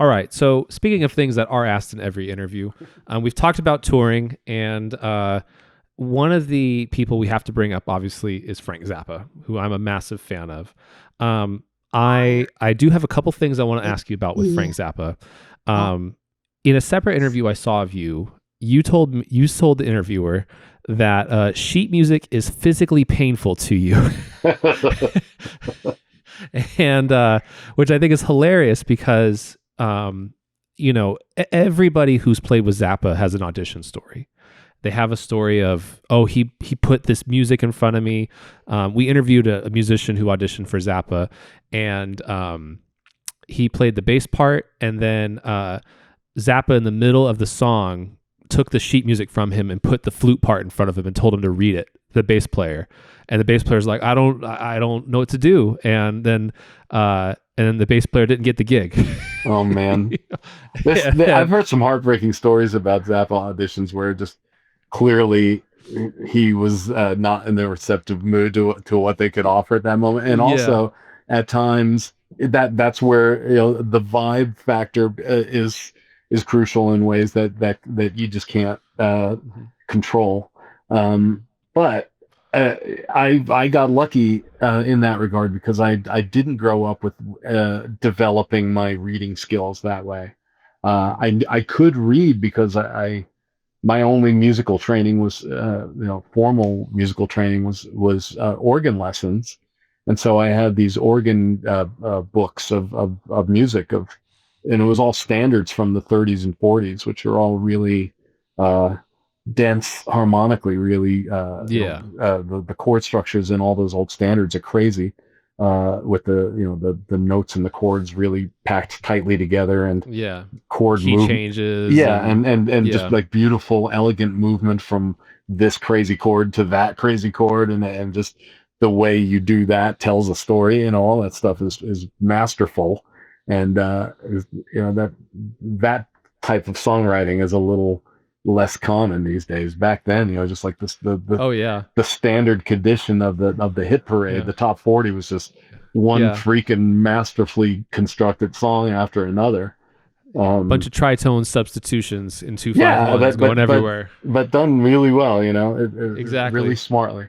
All right. So speaking of things that are asked in every interview, we've talked about touring, and one of the people we have to bring up, obviously, is Frank Zappa, who I'm a massive fan of. I do have a couple things I want to ask you about with Frank Zappa. In a separate interview I saw of you, you told the interviewer that sheet music is physically painful to you, and which I think is hilarious because everybody who's played with Zappa has an audition story. They have a story of, oh, he put this music in front of me. We interviewed a musician who auditioned for Zappa, and he played the bass part, and then Zappa in the middle of the song took the sheet music from him and put the flute part in front of him and told him to read it, the bass player. And the bass player's like, I don't know what to do. And then the bass player didn't get the gig. Oh man. I've heard some heartbreaking stories about Zappa auditions where just clearly he was not in the receptive mood to what they could offer at that moment. And also at times that's where the vibe factor is crucial in ways that you just can't control. But I got lucky in that regard because I didn't grow up with developing my reading skills that way. I could read because my only musical training was formal musical training was organ lessons, and so I had these organ books of music and it was all standards from the 30s and 40s, which are all really dense harmonically, really. The chord structures in all those old standards are crazy, with the notes and the chords really packed tightly together, and chord key changes, and just like beautiful, elegant movement from this crazy chord to that crazy chord, and just the way you do that tells a story, and all that stuff is masterful. And that type of songwriting is a little less common these days. Back then, just like this, the standard condition of the hit parade, the top 40 was just one freaking masterfully constructed song after another. Bunch of tritone substitutions in 2-5-1s going everywhere, but done really well. Exactly, really smartly.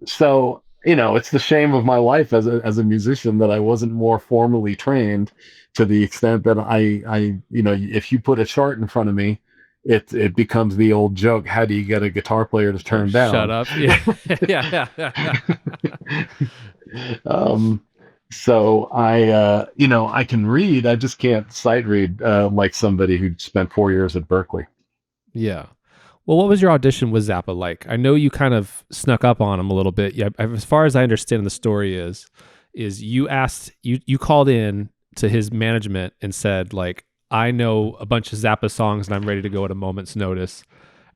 So it's the shame of my life as a musician that I wasn't more formally trained, to the extent that I if you put a chart in front of me, it becomes the old joke. How do you get a guitar player to turn down? Shut up. Yeah. So I can read. I just can't sight read like somebody who spent 4 years at Berkeley. Yeah. Well, what was your audition with Zappa like? I know you kind of snuck up on him a little bit. Yeah, as far as I understand the story is you called in to his management and said, like, I know a bunch of Zappa songs and I'm ready to go at a moment's notice.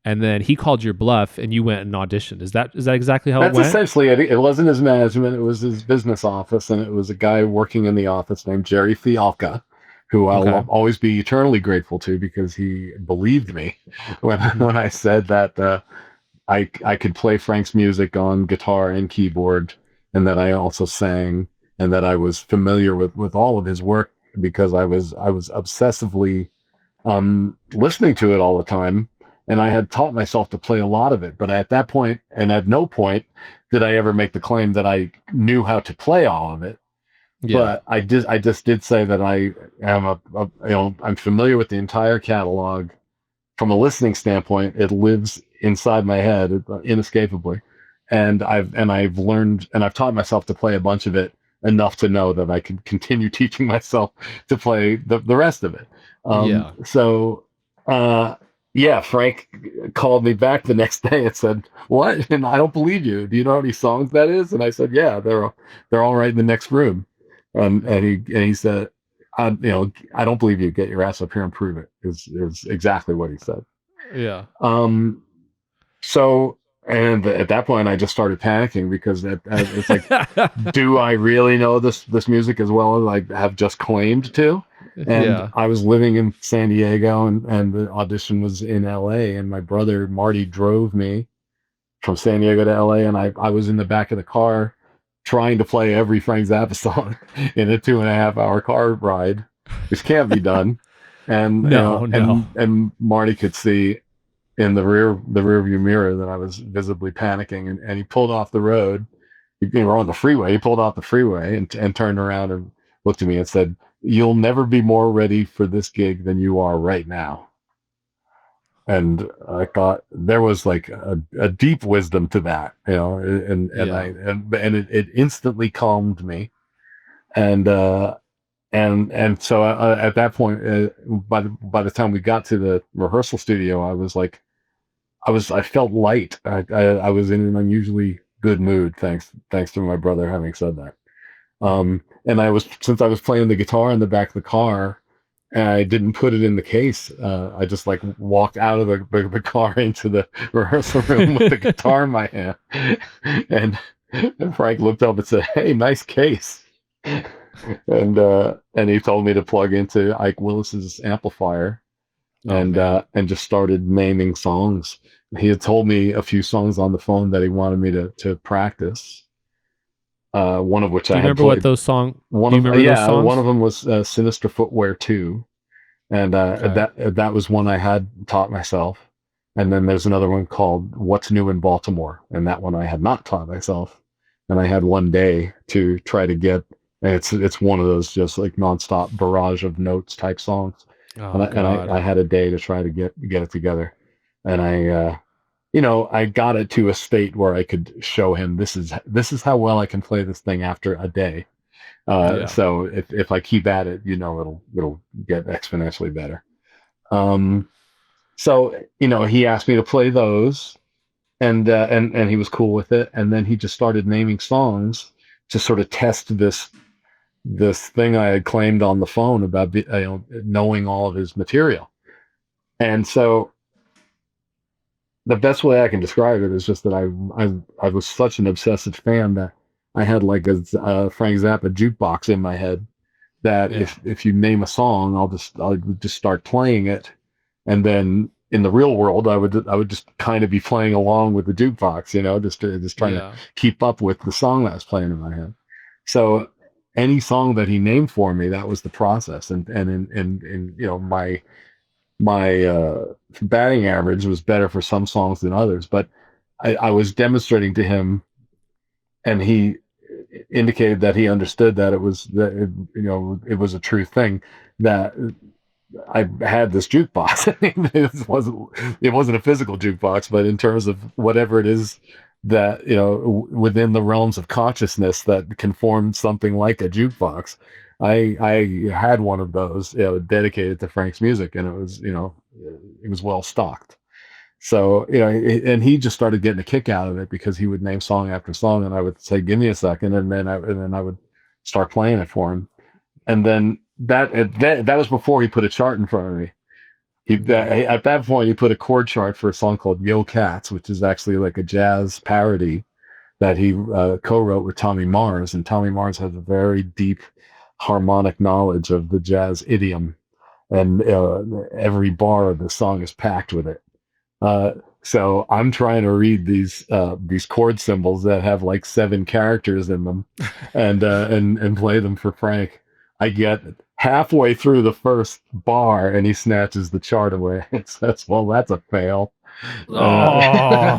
And then he called your bluff and you went and auditioned. Is that exactly how it went? That's essentially it. It wasn't his management. It was his business office. And it was a guy working in the office named Jerry Fialka, who I'll always be eternally grateful to, because he believed me when I said that I could play Frank's music on guitar and keyboard, and that I also sang, and that I was familiar with all of his work because I was obsessively listening to it all the time, and I had taught myself to play a lot of it. But at that point, and at no point did I ever make the claim that I knew how to play all of it. But I just did say that I am I'm familiar with the entire catalog from a listening standpoint. It lives inside my head inescapably, and I've learned and I've taught myself to play a bunch of it enough to know that I can continue teaching myself to play the rest of it. So Frank called me back the next day and said, "What? And I don't believe you. Do you know how many songs that is?" And I said, "Yeah, they're all right in the next room." And he said, I don't believe you. Get your ass up here and prove it. Is exactly what he said. Yeah. So, and at that point, I just started panicking, because it's like, do I really know this music as well as I have just claimed to? And I was living in San Diego, and the audition was in LA, and my brother Marty drove me from San Diego to LA, and I was in the back of the car trying to play every Frank Zappa song in a 2.5-hour car ride. This can't be done. And No, no. and Marty could see in the rear view mirror that I was visibly panicking, and he pulled off the road. We were on the freeway. He pulled off the freeway and turned around and looked at me and said, "You'll never be more ready for this gig than you are right now." And I thought there was like a deep wisdom to that, Yeah. it instantly calmed me. And so at that point, by the time we got to the rehearsal studio, I was like, I felt light. I was in an unusually good mood, thanks to my brother having said that. And since I was playing the guitar in the back of the car, and I didn't put it in the case. I just like walked out of the car into the rehearsal room with the guitar in my hand, and, and Frank looked up and said, "Hey, nice case." And he told me to plug into Ike Willis's amplifier, Oh man. and just started naming songs. He had told me a few songs on the phone that he wanted me to practice. One of which Do I you had remember what played. those song? One Do you of remember those Yeah, one songs? of them was Sinister Footwear 2, and Okay. that was one I had taught myself. And then there's another one called What's New in Baltimore, and that one I had not taught myself. And I had one day to try to get. And it's one of those just like nonstop barrage of notes type songs, and Oh God. I had a day to try to get it together, and I got it to a state where I could show him this is how well I can play this thing after a day. Yeah. So if I keep at it, it'll get exponentially better. Um, so he asked me to play those, and he was cool with it, and then he just started naming songs to sort of test this thing I had claimed on the phone about knowing all of his material. And so the best way I can describe it is just that I was such an obsessive fan that I had like a Frank Zappa jukebox in my head, that Yeah. if you name a song, I'll just start playing it, and then in the real world, I would just kind of be playing along with the jukebox, just trying to Yeah. keep up with the song that was playing in my head. So any song that he named for me, that was the process, and in my batting average was better for some songs than others, but I was demonstrating to him, and he indicated that he understood that it was a true thing, that I had this jukebox. It wasn't a physical jukebox, but in terms of whatever it is that within the realms of consciousness that can form something like a jukebox, I had one of those, dedicated to Frank's music, and it was well stocked. So and he just started getting a kick out of it because he would name song after song, and I would say, "Give me a second," and then I would start playing it for him. And then that was before he put a chart in front of me. Yeah. At that point, he put a chord chart for a song called "Yo Cats," which is actually like a jazz parody that he co-wrote with Tommy Mars, and Tommy Mars has a very deep harmonic knowledge of the jazz idiom, and every bar of the song is packed with it. Uh, so I'm trying to read these chord symbols that have like 7 characters in them, and play them for Frank. I get halfway through the first bar, and he snatches the chart away. It says, "Well, that's a fail." Uh,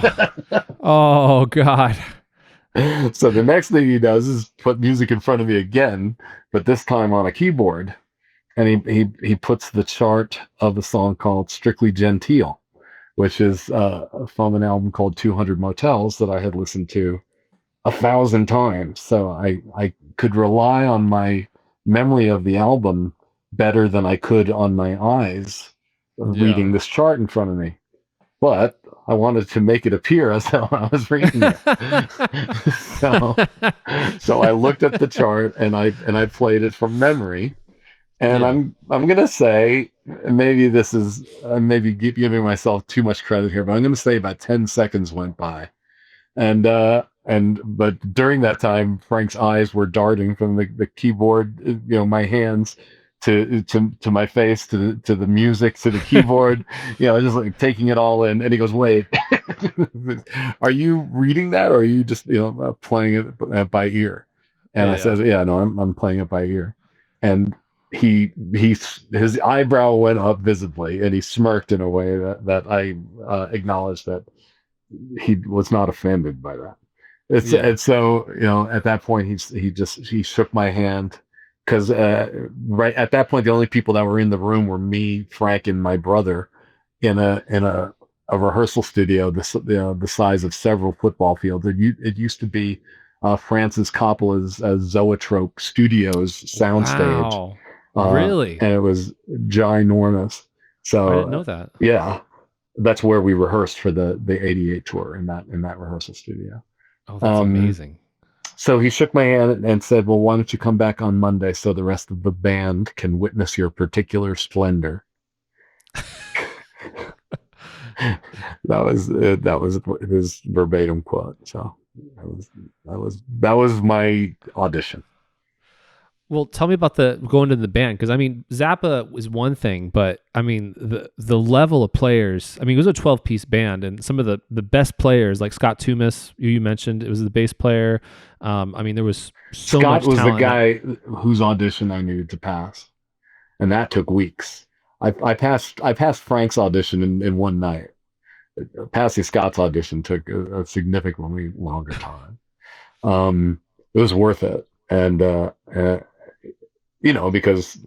Oh. Oh God. so the next thing he does is put music in front of me again, but this time on a keyboard, and he puts the chart of a song called "Strictly Genteel," which is from an album called 200 Motels that I had listened to 1,000 times. So I could rely on my memory of the album better than I could on my eyes Yeah. reading this chart in front of me. But I wanted to make it appear as though I was reading it. so so I looked at the chart, and I played it from memory. And Yeah. I'm gonna say, maybe this is maybe giving myself too much credit here, but I'm gonna say about 10 seconds went by, but during that time, Frank's eyes were darting from the keyboard, my hands to my face, to the music, to the keyboard, just like taking it all in. And he goes, "Wait, are you reading that, or are you just playing it by ear?" And I Yeah. said, "Yeah, no, I'm playing it by ear." And his eyebrow went up visibly, and he smirked in a way that I acknowledged that he was not offended by that. Yeah. And so, at that point, he shook my hand, because right at that point, the only people that were in the room were me, Frank, and my brother, in a rehearsal studio the size of several football fields. It used to be Francis Coppola's Zoetrope Studios soundstage, Wow. Really? and it was ginormous. I didn't So know that. yeah, that's where we rehearsed for the '88 tour, in that rehearsal studio. Oh, that's Um, amazing. so he shook my hand and said, "Well, why don't you come back on Monday so the rest of the band can witness your particular splendor?" That was his verbatim quote. So that was my audition. Well, tell me about the going to the band, because I mean Zappa was one thing, but I mean the level of players. I mean, it was a 12-piece band, and some of the best players like Scott Thunes, you mentioned, it was the bass player. I mean, there was so Scott much was the talent. guy whose audition I needed to pass, and that took weeks. I passed Frank's audition in one night. Passing Scott's audition took a significantly longer time. It was worth it, and because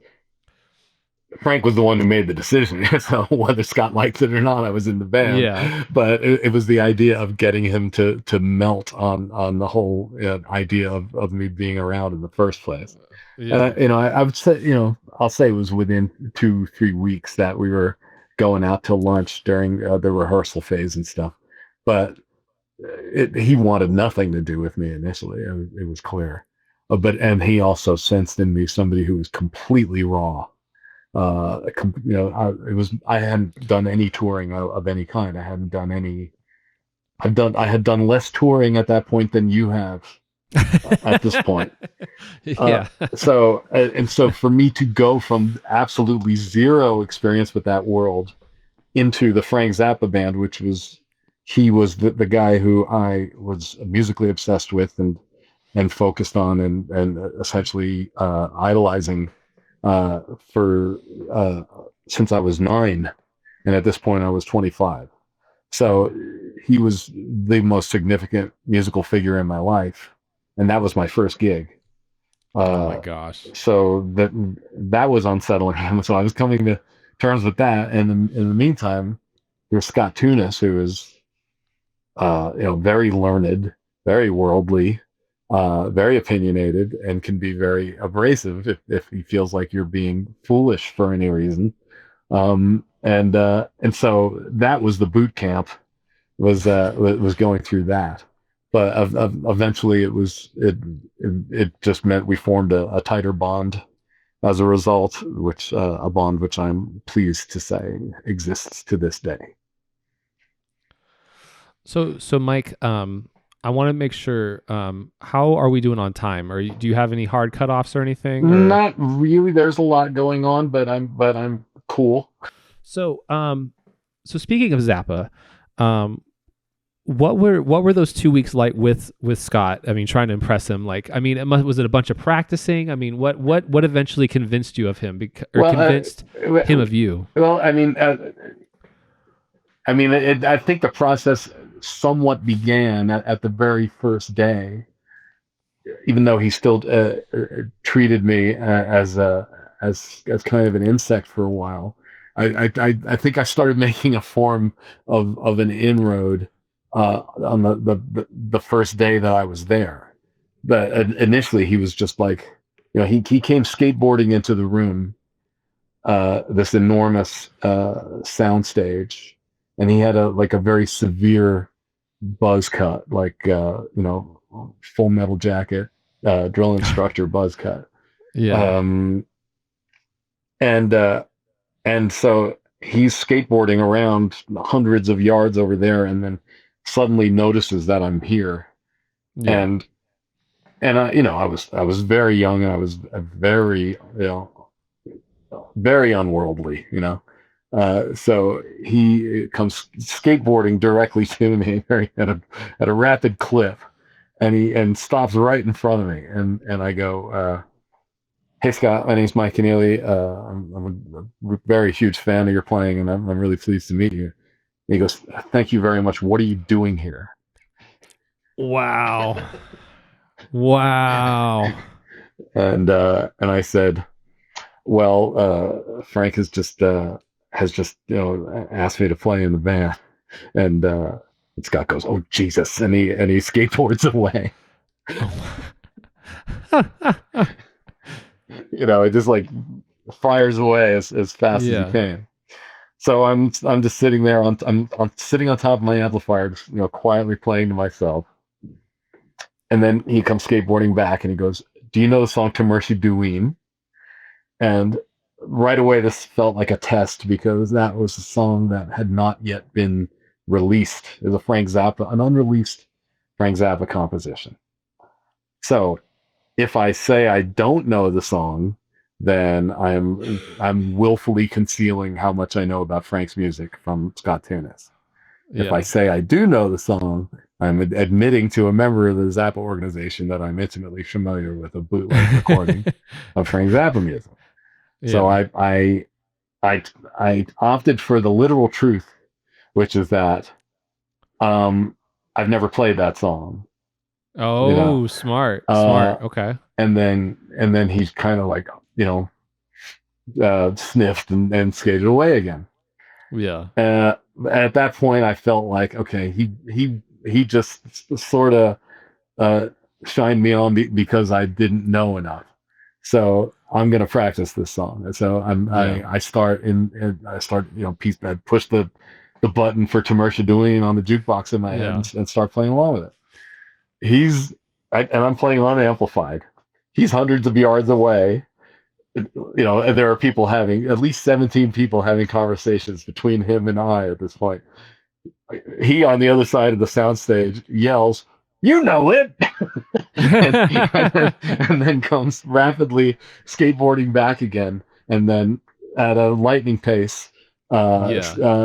Frank was the one who made the decision. So whether Scott liked it or not, I was in the band. Yeah, But it was the idea of getting him to melt on the whole idea of me being around in the first place. And yeah. I would say, I'll say it was within 2-3 weeks that we were going out to lunch during the rehearsal phase and stuff. But he wanted nothing to do with me initially. It was clear. And he also sensed in me somebody who was completely raw. I hadn't done any touring of any kind. I hadn't done any. I had done less touring at that point than you have at this point. Yeah. So for me to go from absolutely zero experience with that world into the Frank Zappa band, he was the guy who I was musically obsessed with and focused on and essentially idolizing for since I was 9, and at this point I was 25. So he was the most significant musical figure in my life, and that was my first gig. Oh my Uh, gosh. so that was unsettling him. So I was coming to terms with that, and in the meantime, there's Scott Thunes, who is very learned, very worldly, very opinionated, and can be very abrasive if he feels like you're being foolish for any reason. And so that was the boot camp, was going through that. But eventually, it just meant we formed a tighter bond as a result, which a bond which I'm pleased to say exists to this day. So Mike, I want to make sure. How are we doing on time? Do you have any hard cutoffs or anything? Or Not really. There's a lot going on, but I'm cool. so so speaking of Zappa, um, what were those 2 weeks like with Scott? I mean, trying to impress him. Like, I mean, was it a bunch of practicing? I mean, what eventually convinced you of him, or Well, convinced him of you? well, I think the process somewhat began at the very first day, even though he still treated me as kind of an insect for a while. I think I started making a form of an inroad on the first day that I was there. But initially, he was just like, he came skateboarding into the room, this enormous soundstage, and he had a very severe buzz cut, like Full Metal Jacket drill instructor buzz cut. Yeah. um and and so he's skateboarding around hundreds of yards over there, and then suddenly notices that I'm here. Yeah. And I was very young, and I was very, very unworldly, so he comes skateboarding directly to me, at a rapid clip, and stops right in front of me, and I go, "Hey Scott, my name's Mike Keneally. I'm a very huge fan of your playing, and I'm really pleased to meet you." And he goes, "Thank you very much. What are you doing here?" Wow. Wow. And I said, "Well, Frank has just asked me to play in the band." And Scott goes, "Oh Jesus!" And he skateboards away. It just like fires away as fast as he Yeah. can. So I'm just sitting there I'm sitting on top of my amplifier, just, quietly playing to myself. And then he comes skateboarding back and he goes, "Do you know the song To Mercy Dueen?" And right away, this felt like a test because that was a song that had not yet been released. It was an unreleased Frank Zappa composition. So if I say I don't know the song, then I'm willfully concealing how much I know about Frank's music from Scott Thunes. If I say I do know the song, I'm admitting to a member of the Zappa organization that I'm intimately familiar with a bootleg recording of Frank Zappa music. So I opted for the literal truth, which is that I've never played that song. Oh, smart. Uh, Smart. Okay. and then he's kind of like sniffed and skated away again. Yeah. At that point, I felt like, okay, he just sort of uh, shined me on because I didn't know enough. So I'm gonna practice this song. And so I start I start push the button for Tamersha Doing on the jukebox in my head and start playing along with it. And I'm playing unamplified. He's hundreds of yards away. There are people having at least 17 people having conversations between him and I at this point. He on the other side of the soundstage yells, "You know it!" and then comes rapidly skateboarding back again, and then at a lightning pace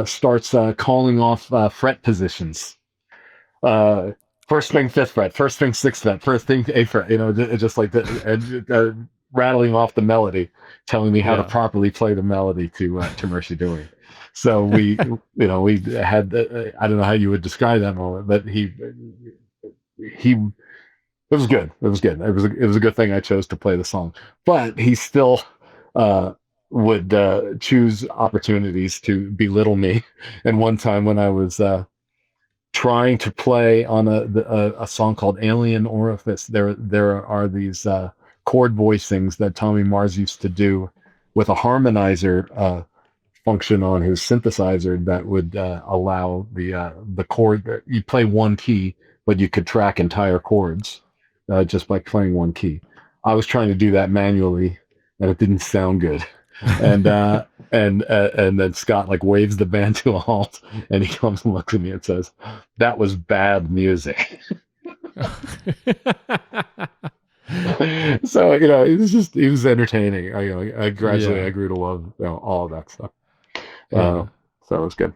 starts calling off fret positions. First string fifth fret, first string sixth fret, first string eighth fret. Just like rattling off the melody, telling me how to properly play the melody to Mercy Doing. So we had I don't know how you would describe that moment, but he it was good. It was good. It was a good thing I chose to play the song. But he still would choose opportunities to belittle me. And one time when I was trying to play on a song called Alien Orifice, there are these chord voicings that Tommy Mars used to do with a harmonizer function on his synthesizer that would allow the chord. You play one key, but you could track entire chords just by playing one key. I was trying to do that manually, and it didn't sound good. And then Scott like waves the band to a halt, and he comes and looks at me and says, "That was bad music." So it was entertaining. I gradually I grew to love all of that stuff. So it was good.